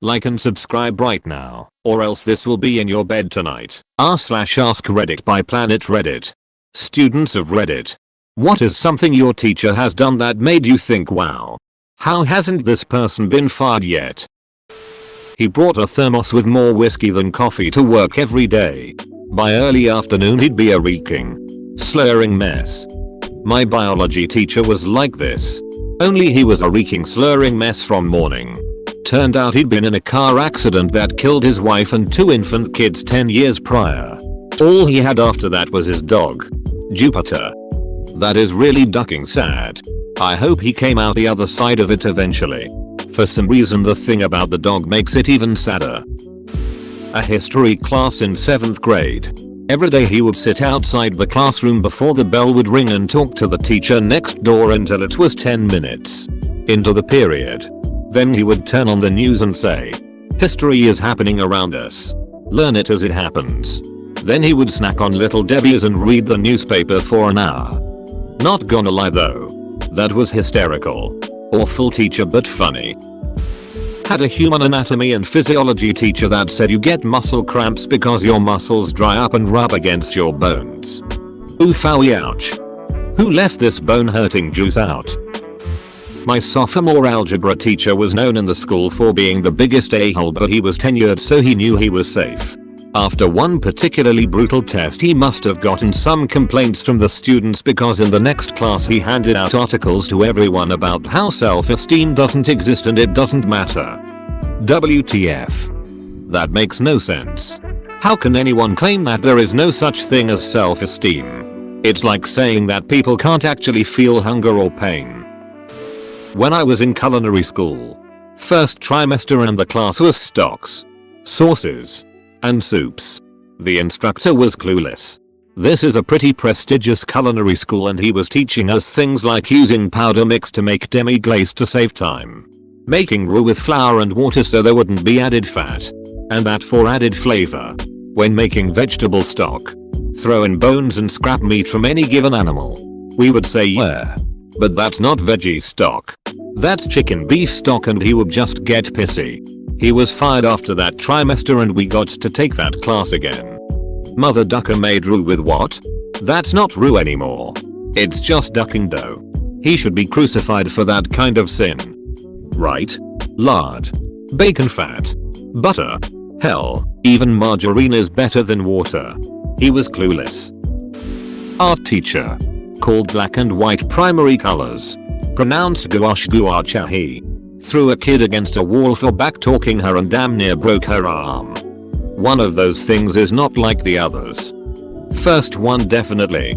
Like and subscribe right now, or else this will be in your bed tonight. r/AskReddit by Planet Reddit. Students of Reddit. What is something your teacher has done that made you think, wow, how hasn't this person been fired yet? He brought a thermos with more whiskey than coffee to work every day. By early afternoon he'd be a reeking, slurring mess. My biology teacher was like this. Only he was a reeking, slurring mess from morning. Turned out he'd been in a car accident that killed his wife and 2 infant kids 10 years prior. All he had after that was his dog, Jupiter. That is really ducking sad. I hope he came out the other side of it eventually. For some reason the thing about the dog makes it even sadder. A history class in 7th grade. Every day he would sit outside the classroom before the bell would ring and talk to the teacher next door until it was 10 minutes into the period. Then he would turn on the news and say, "History is happening around us. Learn it as it happens." Then he would snack on Little Debbie's and read the newspaper for an hour. Not gonna lie though, that was hysterical. Awful teacher but funny. Had a human anatomy and physiology teacher that said you get muscle cramps because your muscles dry up and rub against your bones. Oof, owie, ouch. Who left this bone hurting juice out? My sophomore algebra teacher was known in the school for being the biggest a-hole, but he was tenured so he knew he was safe. After one particularly brutal test he must have gotten some complaints from the students because in the next class he handed out articles to everyone about how self-esteem doesn't exist and it doesn't matter. WTF. That makes no sense. How can anyone claim that there is no such thing as self-esteem? It's like saying that people can't actually feel hunger or pain. When I was in culinary school, first trimester, and the class was stocks, sauces, and soups, the instructor was clueless. This is a pretty prestigious culinary school and he was teaching us things like using powder mix to make demi-glace to save time, making roux with flour and water so there wouldn't be added fat, and that for added flavor. When making vegetable stock, throw in bones and scrap meat from any given animal. We would say, yeah, but that's not veggie stock. That's chicken beef stock, and he would just get pissy. He was fired after that trimester and we got to take that class again. Mother Ducker made roux with what? That's not roux anymore. It's just ducking dough. He should be crucified for that kind of sin. Right? Lard, bacon fat, butter. Hell, even margarine is better than water. He was clueless. Art teacher. Called black and white primary colors. Pronounced gouache gouache. Threw a kid against a wall for back-talking her and damn near broke her arm. One of those things is not like the others. First one definitely.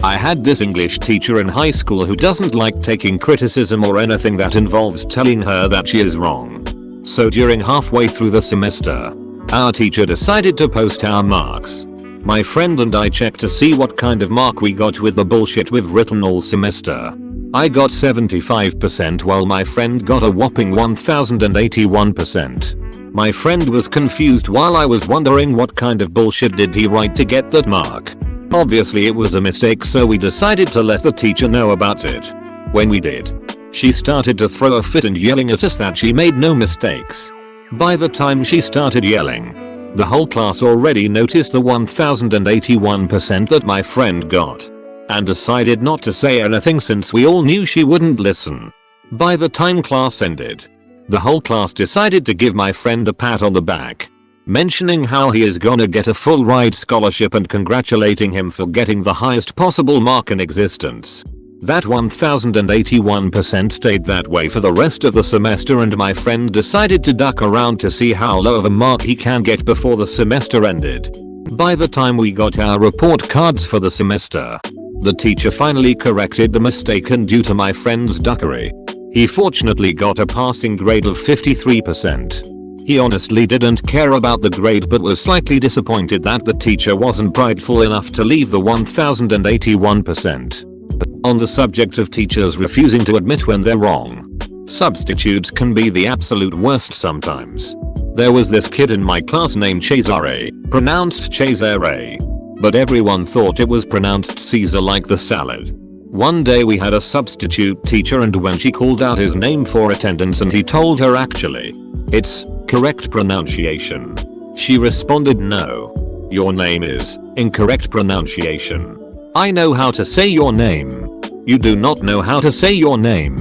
I had this English teacher in high school who doesn't like taking criticism or anything that involves telling her that she is wrong. So during halfway through the semester, our teacher decided to post our marks. My friend and I checked to see what kind of mark we got with the bullshit we've written all semester. I got 75% while my friend got a whopping 1081%. My friend was confused while I was wondering what kind of bullshit did he write to get that mark. Obviously it was a mistake, so we decided to let the teacher know about it. When we did, she started to throw a fit and yelling at us that she made no mistakes. By the time she started yelling, the whole class already noticed the 1081% that my friend got, and decided not to say anything since we all knew she wouldn't listen. By the time class ended, the whole class decided to give my friend a pat on the back, mentioning how he is gonna get a full ride scholarship and congratulating him for getting the highest possible mark in existence. That 1081% stayed that way for the rest of the semester, and my friend decided to duck around to see how low of a mark he can get before the semester ended. By the time we got our report cards for the semester, the teacher finally corrected the mistake, and due to my friend's duckery, he fortunately got a passing grade of 53%. He honestly didn't care about the grade but was slightly disappointed that the teacher wasn't prideful enough to leave the 1081%. On the subject of teachers refusing to admit when they're wrong, substitutes can be the absolute worst sometimes. There was this kid in my class named Cesare, pronounced Cesare, but everyone thought it was pronounced Caesar like the salad. One day we had a substitute teacher, and when she called out his name for attendance and he told her actually It's correct pronunciation. She responded, no. Your name is incorrect pronunciation. I know how to say your name. You do not know how to say your name.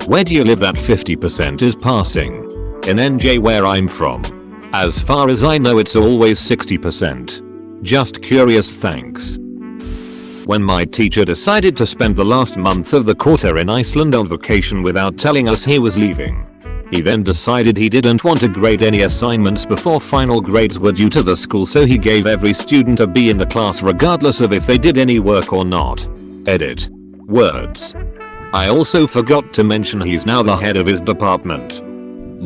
Where do you live? That 50% is passing. In NJ where I'm from. As far as I know it's always 60%. Just curious, thanks. When my teacher decided to spend the last month of the quarter in Iceland on vacation without telling us he was leaving. He then decided he didn't want to grade any assignments before final grades were due to the school, so he gave every student a B in the class regardless of if they did any work or not. Edit. Words. I also forgot to mention he's now the head of his department.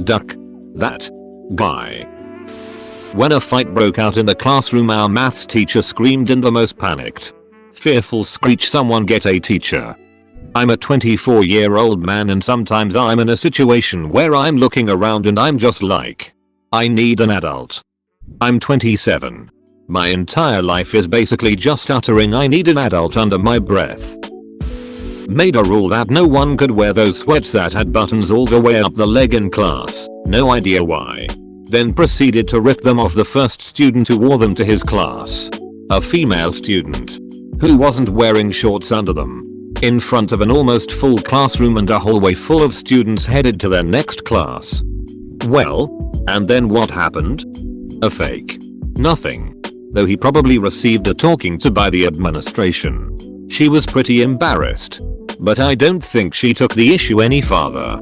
Duck. That guy. When a fight broke out in the classroom, our maths teacher screamed in the most panicked, fearful screech, "Someone get a teacher." I'm a 24-year-old man and sometimes I'm in a situation where I'm looking around and I'm just like, I need an adult. I'm 27. My entire life is basically just uttering I need an adult under my breath. Made a rule that no one could wear those sweats that had buttons all the way up the leg in class, no idea why. Then proceeded to rip them off the first student who wore them to his class. A female student. Who wasn't wearing shorts under them. In front of an almost full classroom and a hallway full of students headed to their next class. Well, and then what happened? A fake. Nothing. Though he probably received a talking to by the administration. She was pretty embarrassed. But I don't think she took the issue any farther.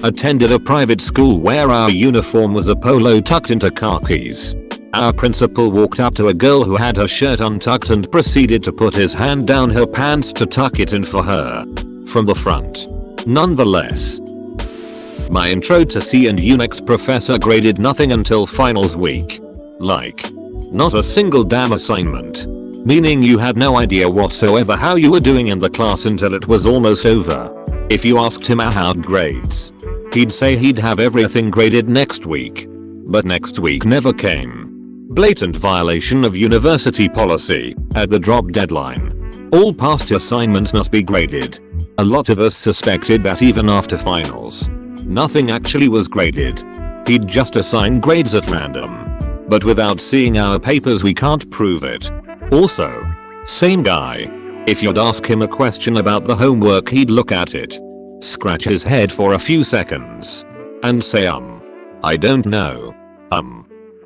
Attended a private school where our uniform was a polo tucked into khakis. Our principal walked up to a girl who had her shirt untucked and proceeded to put his hand down her pants to tuck it in for her. From the front. Nonetheless. My intro to C and Unix professor graded nothing until finals week. Like. Not a single damn assignment. Meaning you had no idea whatsoever how you were doing in the class until it was almost over. If you asked him about grades, he'd say he'd have everything graded next week. But next week never came. Blatant violation of university policy. At the drop deadline, all past assignments must be graded. A lot of us suspected that even after finals, nothing actually was graded. He'd just assign grades at random. But without seeing our papers we can't prove it. Also, same guy. If you'd ask him a question about the homework he'd look at it, scratch his head for a few seconds, and say I don't know.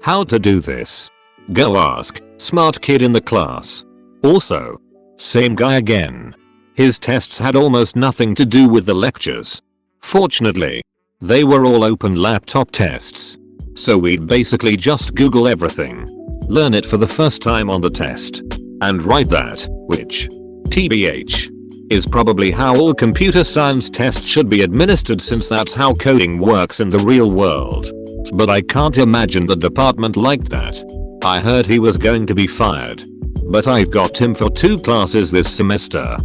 How to do this? Go ask smart kid in the class. Also, same guy again. His tests had almost nothing to do with the lectures. Fortunately, they were all open laptop tests. So we'd basically just Google everything, learn it for the first time on the test, and write that, which, TBH, is probably how all computer science tests should be administered since that's how coding works in the real world. But I can't imagine the department liked that. I heard he was going to be fired. But I've got him for 2 classes this semester.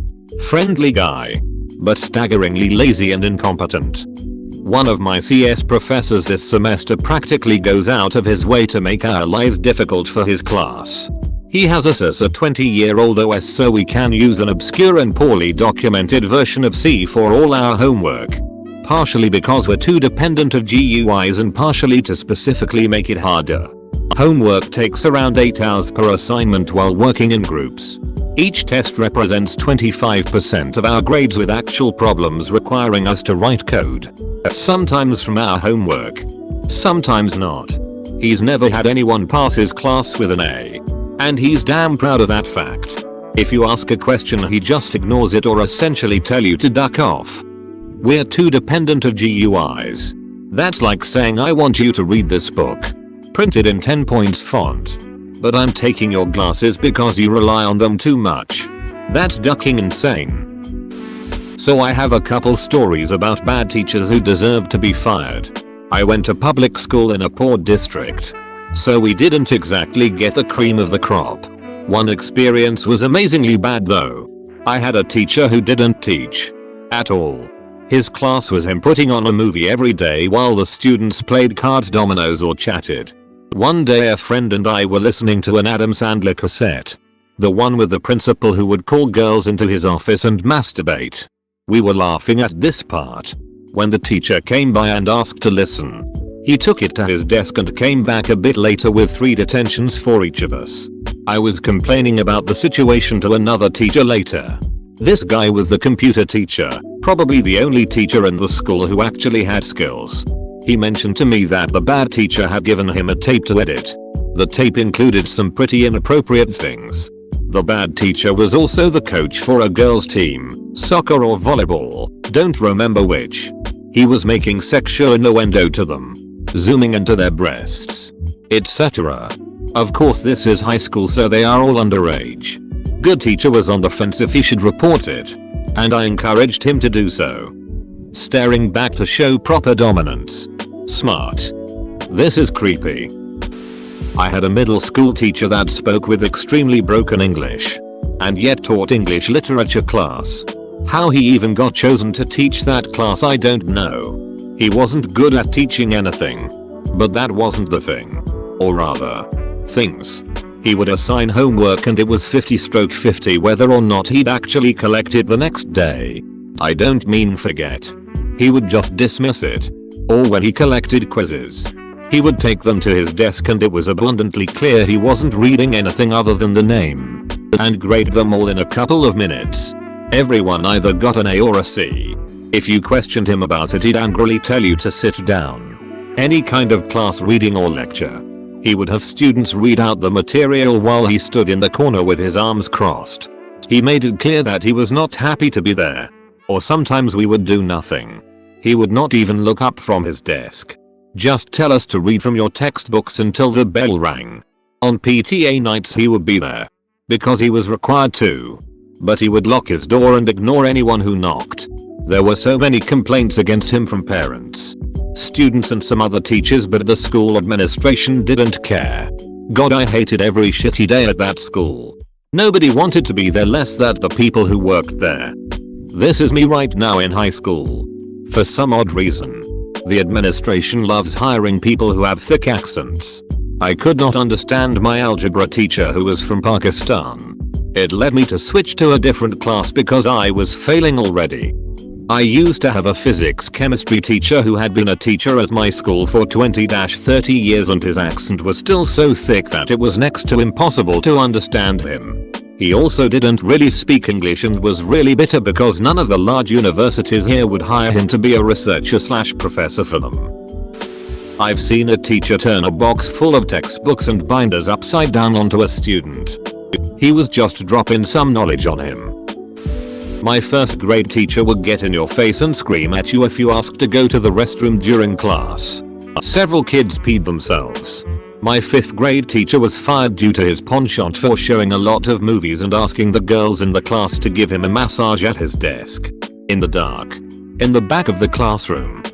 Friendly guy. But staggeringly lazy and incompetent. One of my CS professors this semester practically goes out of his way to make our lives difficult for his class. He has us as a 20-year-old OS so we can use an obscure and poorly documented version of C for all our homework. Partially because we're too dependent of GUIs and partially to specifically make it harder. Homework takes around 8 hours per assignment while working in groups. Each test represents 25% of our grades with actual problems requiring us to write code. Sometimes from our homework. Sometimes not. He's never had anyone pass his class with an A. And he's damn proud of that fact. If you ask a question he just ignores it or essentially tell you to duck off. We're too dependent of GUIs. That's like saying I want you to read this book. Printed in 10 points font. But I'm taking your glasses because you rely on them too much. That's ducking insane. So I have a couple stories about bad teachers who deserve to be fired. I went to public school in a poor district. So we didn't exactly get the cream of the crop. One experience was amazingly bad though. I had a teacher who didn't teach. At all. His class was him putting on a movie every day while the students played cards, dominoes or chatted. One day a friend and I were listening to an Adam Sandler cassette. The one with the principal who would call girls into his office and masturbate. We were laughing at this part. When the teacher came by and asked to listen, he took it to his desk and came back a bit later with 3 detentions for each of us. I was complaining about the situation to another teacher later. This guy was the computer teacher, probably the only teacher in the school who actually had skills. He mentioned to me that the bad teacher had given him a tape to edit. The tape included some pretty inappropriate things. The bad teacher was also the coach for a girls' team, soccer or volleyball, don't remember which. He was making sexual innuendo to them, zooming into their breasts, etc. Of course this is high school so they are all underage. Good teacher was on the fence if he should report it, and I encouraged him to do so. Staring back to show proper dominance. Smart. This is creepy. I had a middle school teacher that spoke with extremely broken English, and yet taught English literature class. How he even got chosen to teach that class I don't know. He wasn't good at teaching anything. But that wasn't the thing. Or rather, things. He would assign homework and it was 50/50 whether or not he'd actually collect it the next day. I don't mean forget. He would just dismiss it. Or when he collected quizzes, he would take them to his desk and it was abundantly clear he wasn't reading anything other than the name, and grade them all in a couple of minutes. Everyone either got an A or a C. If you questioned him about it he'd angrily tell you to sit down. Any kind of class reading or lecture, he would have students read out the material while he stood in the corner with his arms crossed. He made it clear that he was not happy to be there. Or sometimes we would do nothing. He would not even look up from his desk. Just tell us to read from your textbooks until the bell rang. On PTA nights he would be there. Because he was required to. But he would lock his door and ignore anyone who knocked. There were so many complaints against him from parents, students and some other teachers, but the school administration didn't care. God, I hated every shitty day at that school. Nobody wanted to be there, less that the people who worked there. This is me right now in high school. For some odd reason, the administration loves hiring people who have thick accents. I could not understand my algebra teacher who was from Pakistan. It led me to switch to a different class because I was failing already. I used to have a physics chemistry teacher who had been a teacher at my school for 20-30 years and his accent was still so thick that it was next to impossible to understand him. He also didn't really speak English and was really bitter because none of the large universities here would hire him to be a researcher/professor for them. I've seen a teacher turn a box full of textbooks and binders upside down onto a student. He was just dropping some knowledge on him. My first grade teacher would get in your face and scream at you if you asked to go to the restroom during class. Several kids peed themselves. My 5th grade teacher was fired due to his penchant for showing a lot of movies and asking the girls in the class to give him a massage at his desk. In the dark. In the back of the classroom.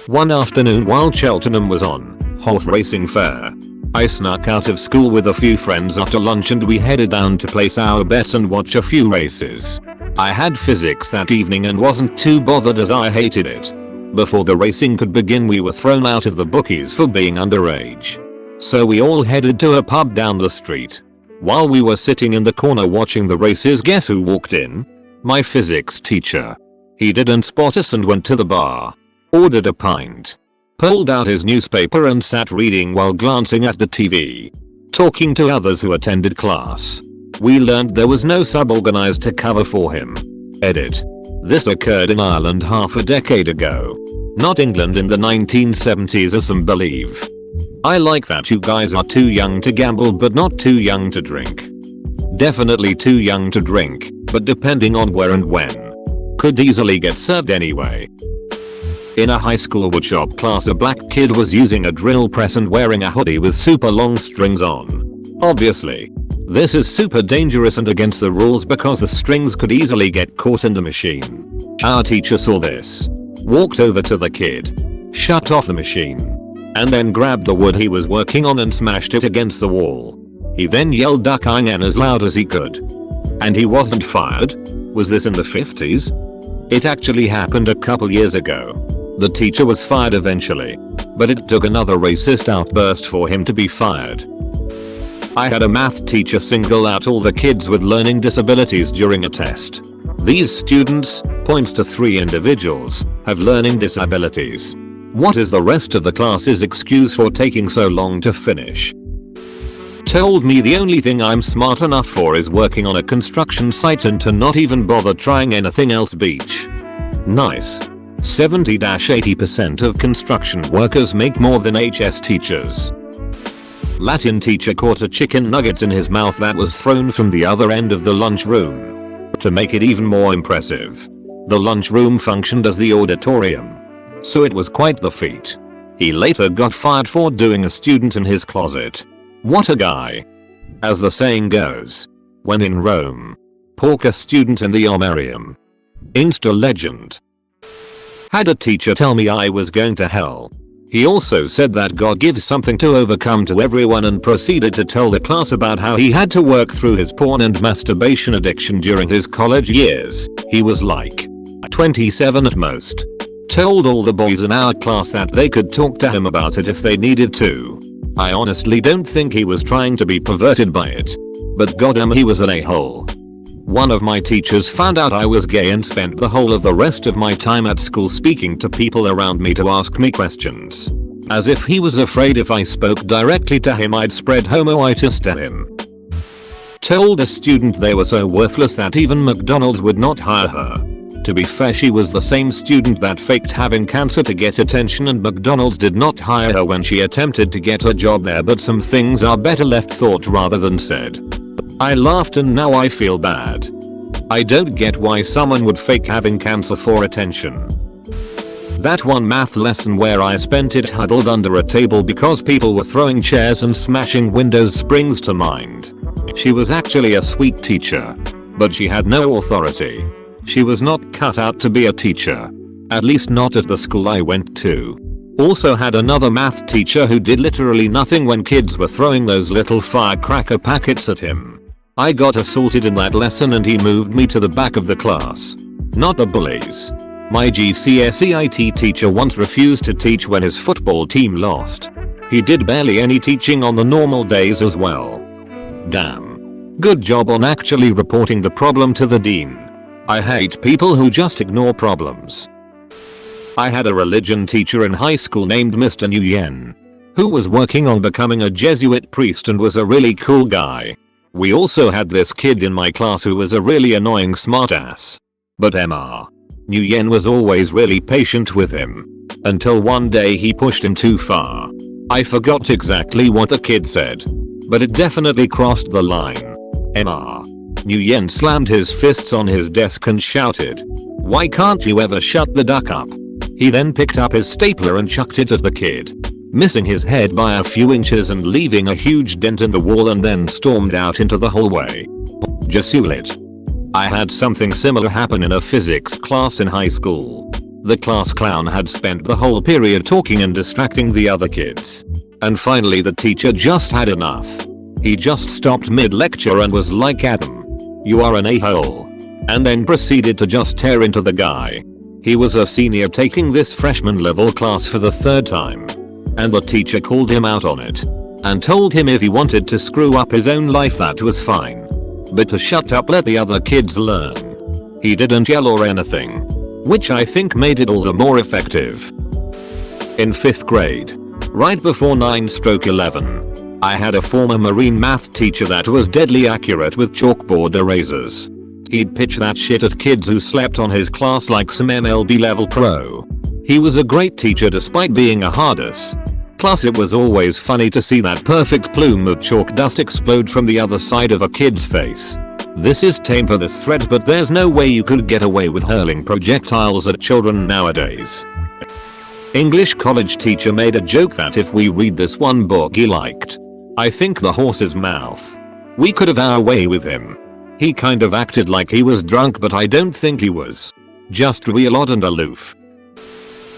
One afternoon while Cheltenham was on horse racing fair, I snuck out of school with a few friends after lunch and we headed down to place our bets and watch a few races. I had physics that evening and wasn't too bothered as I hated it. Before the racing could begin we were thrown out of the bookies for being underage. So we all headed to a pub down the street. While we were sitting in the corner watching the races, guess who walked in? My physics teacher. He didn't spot us and went to the bar. Ordered a pint. Pulled out his newspaper and sat reading while glancing at the TV. Talking to others who attended class. We learned there was no sub-organized to cover for him. Edit. This occurred in Ireland half a decade ago. Not England in the 1970s as some believe. I like that you guys are too young to gamble but not too young to drink. Definitely too young to drink, but depending on where and when. Could easily get served anyway. In a high school woodshop class, a black kid was using a drill press and wearing a hoodie with super long strings on. Obviously. This is super dangerous and against the rules because the strings could easily get caught in the machine. Our teacher saw this. Walked over to the kid. Shut off the machine. And then grabbed the wood he was working on and smashed it against the wall. He then yelled "Duck Ingen" as loud as he could. And he wasn't fired? Was this in the 50s? It actually happened a couple years ago. The teacher was fired eventually. But it took another racist outburst for him to be fired. I had a math teacher single out all the kids with learning disabilities during a test. These students, Points to 3 individuals have learning disabilities. What is the rest of the class's excuse for taking so long to finish? Told me the only thing I'm smart enough for is working on a construction site and to not even bother trying anything else. Beach. Nice. 70-80% of construction workers make more than HS teachers. Latin teacher caught a chicken nugget in his mouth that was thrown from the other end of the lunchroom. To make it even more impressive, the lunchroom functioned as the auditorium. So it was quite the feat. He later got fired for doing a student in his closet. What a guy. As the saying goes, when in Rome, pork a student in the armarium. Insta legend. Had a teacher tell me I was going to hell. He also said that God gives something to overcome to everyone and proceeded to tell the class about how he had to work through his porn and masturbation addiction during his college years. He was like 27 at most. Told all the boys in our class that they could talk to him about it if they needed to. I honestly don't think he was trying to be perverted by it. But goddamn, he was an a-hole. One of my teachers found out I was gay and spent the whole of the rest of my time at school speaking to people around me to ask me questions. As if he was afraid if I spoke directly to him I'd spread homoitis to him. Told a student they were so worthless that even McDonald's would not hire her. To be fair, she was the same student that faked having cancer to get attention, and McDonald's did not hire her when she attempted to get a job there, but some things are better left thought rather than said. I laughed and now I feel bad. I don't get why someone would fake having cancer for attention. That one math lesson where I spent it huddled under a table because people were throwing chairs and smashing windows springs to mind. She was actually a sweet teacher, but she had no authority. She was not cut out to be a teacher. At least not at the school I went to. Also had another math teacher who did literally nothing when kids were throwing those little firecracker packets at him. I got assaulted in that lesson and he moved me to the back of the class. Not the bullies. My GCSE IT teacher once refused to teach when his football team lost. He did barely any teaching on the normal days as well. Damn. Good job on actually reporting the problem to the dean. I hate people who just ignore problems. I had a religion teacher in high school named Mr. Nguyen, who was working on becoming a Jesuit priest and was a really cool guy. We also had this kid in my class who was a really annoying smartass. But Mr. Nguyen was always really patient with him. Until one day he pushed him too far. I forgot exactly what the kid said, but it definitely crossed the line. Mr. Nguyen slammed his fists on his desk and shouted, "Why can't you ever shut the duck up?" He then picked up his stapler and chucked it at the kid, missing his head by a few inches and leaving a huge dent in the wall, and then stormed out into the hallway. Jesuit. I had something similar happen in a physics class in high school. The class clown had spent the whole period talking and distracting the other kids. And finally the teacher just had enough. He just stopped mid-lecture and was like, "Adam, you are an a-hole," and then proceeded to just tear into the guy. He was a senior taking this freshman level class for the 3rd time. And the teacher called him out on it. And told him if he wanted to screw up his own life that was fine. But to shut up, let the other kids learn. He didn't yell or anything. Which I think made it all the more effective. In 5th grade, right before 9/11, I had a former Marine math teacher that was deadly accurate with chalkboard erasers. He'd pitch that shit at kids who slept on his class like some MLB level pro. He was a great teacher despite being a hard-ass. Plus it was always funny to see that perfect plume of chalk dust explode from the other side of a kid's face. This is tame for this thread, but there's no way you could get away with hurling projectiles at children nowadays. English college teacher made a joke that if we read this one book he liked, I think The Horse's Mouth, we could have our way with him. He kind of acted like he was drunk, but I don't think he was. Just real odd and aloof.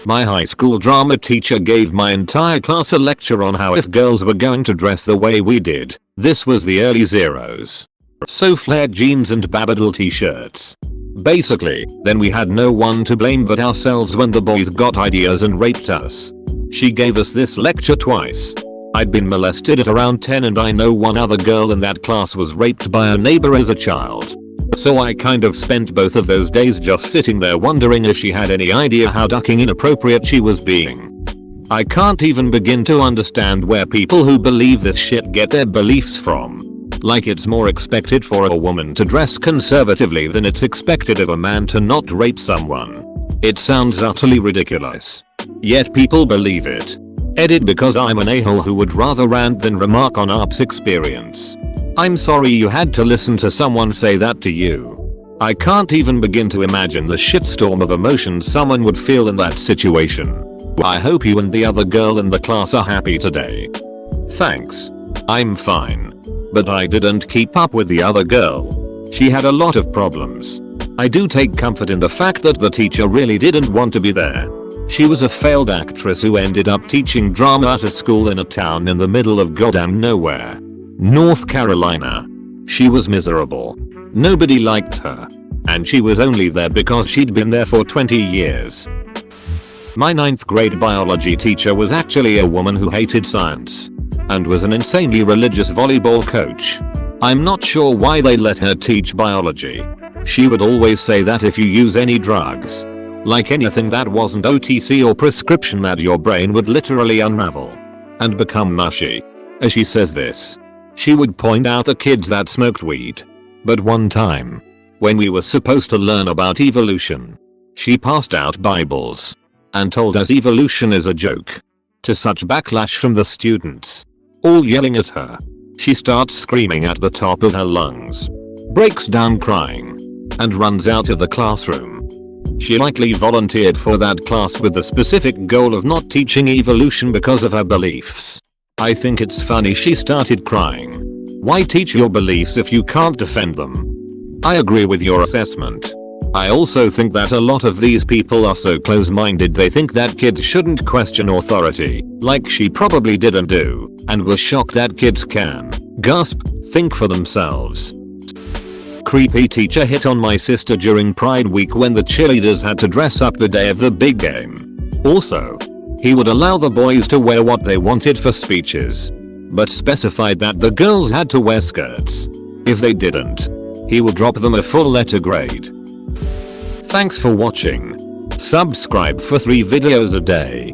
My high school drama teacher gave my entire class a lecture on how if girls were going to dress the way we did, this was the early zeros. So flared jeans and babadle t-shirts. Basically, then we had no one to blame but ourselves when the boys got ideas and raped us. She gave us this lecture twice. I'd been molested at around 10 and I know one other girl in that class was raped by a neighbor as a child. So I kind of spent both of those days just sitting there wondering if she had any idea how fucking inappropriate she was being. I can't even begin to understand where people who believe this shit get their beliefs from. Like it's more expected for a woman to dress conservatively than it's expected of a man to not rape someone. It sounds utterly ridiculous. Yet people believe it. Edit because I'm an a-hole who would rather rant than remark on ARP's experience. I'm sorry you had to listen to someone say that to you. I can't even begin to imagine the shitstorm of emotions someone would feel in that situation. I hope you and the other girl in the class are happy today. Thanks. I'm fine. But I didn't keep up with the other girl. She had a lot of problems. I do take comfort in the fact that the teacher really didn't want to be there. She was a failed actress who ended up teaching drama at a school in a town in the middle of goddamn nowhere. North Carolina. She was miserable. Nobody liked her. And she was only there because she'd been there for 20 years. My 9th grade biology teacher was actually a woman who hated science. And was an insanely religious volleyball coach. I'm not sure why they let her teach biology. She would always say that if you use any drugs, like anything that wasn't OTC or prescription, that your brain would literally unravel and become mushy. As she says this, she would point out the kids that smoked weed. But one time, when we were supposed to learn about evolution, she passed out Bibles and told us evolution is a joke. To such backlash from the students, all yelling at her, she starts screaming at the top of her lungs, breaks down crying, and runs out of the classroom. She likely volunteered for that class with the specific goal of not teaching evolution because of her beliefs. I think it's funny she started crying. Why teach your beliefs if you can't defend them? I agree with your assessment. I also think that a lot of these people are so close-minded they think that kids shouldn't question authority, like she probably didn't do, and was shocked that kids can, gasp, think for themselves. Creepy teacher hit on my sister during Pride Week when the cheerleaders had to dress up the day of the big game. Also, he would allow the boys to wear what they wanted for speeches, but specified that the girls had to wear skirts. If they didn't, he would drop them a full letter grade. Thanks for watching. Subscribe for 3 videos a day.